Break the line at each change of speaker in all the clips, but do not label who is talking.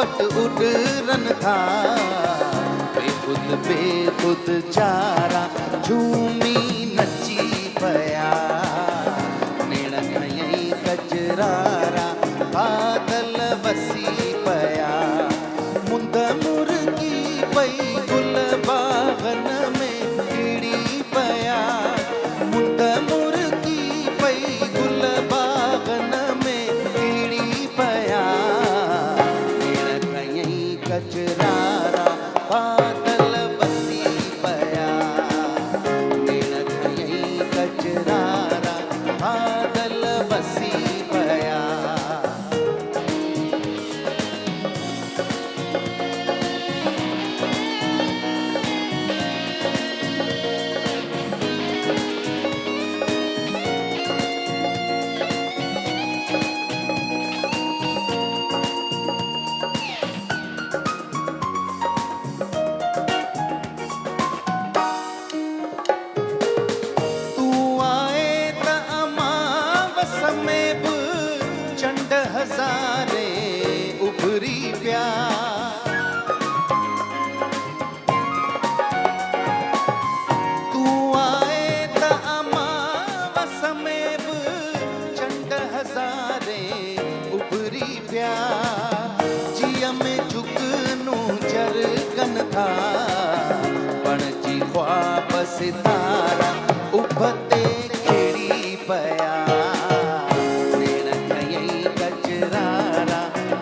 What उडरन था, बेखुद चारा झूमी नची पया, नेण खयई कजरारा बादल वसी पया, मुंद मुर्गी पई गुल बागन में खिड़ी पया, मुंद मुर्गी पई गुल बागन में खिड़ी पया, नेण खयई कजरारा बादल वसी पया, नेण खयई कजरारा बादल वसी पया। चंड हजारे उभरी प्या, तू आए त अमावस में चंड हजारे उभरी प्या, जिया में झुकनू जरगन था, पणजी ख्वाब सितारा उभते खिड़ी पया,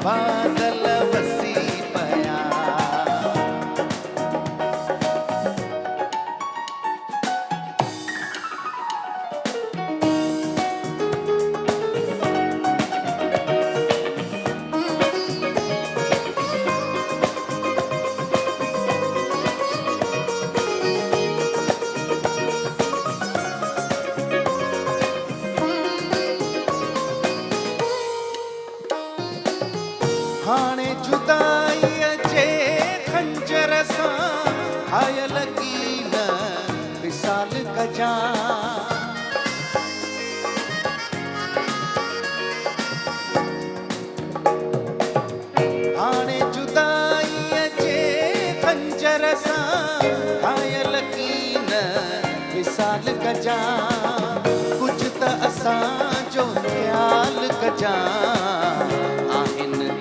बादल वसी पया। हाणे जुदाई जे खंजर सां हायल की न विसाल कजा, हाणे जुदाई जे खंजर सां हायल की न विसाल कजा, कुछ त असांजो ख्याल कजा,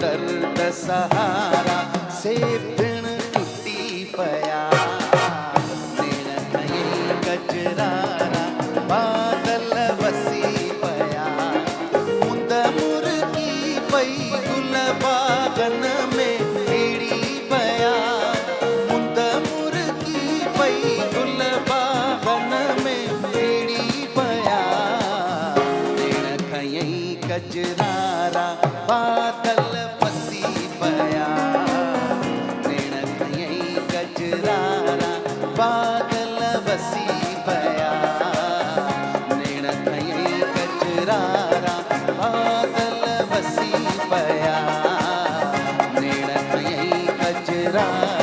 दर्द सहारा से पिण टूटी पया, नेण खयई कजरारा बादल वसी पया, मुंद मुर्गी पई गुल बागन में खिड़ी पया, मुंद मुर्गी पई गुल बागन में खिड़ी पया, नेण खयई कजरारा बादल वसी पया, नेण खयई कजरारा बादल वसी पया, नेण खयई कजरारा बादल वसी पया, नेण खयई कजरारा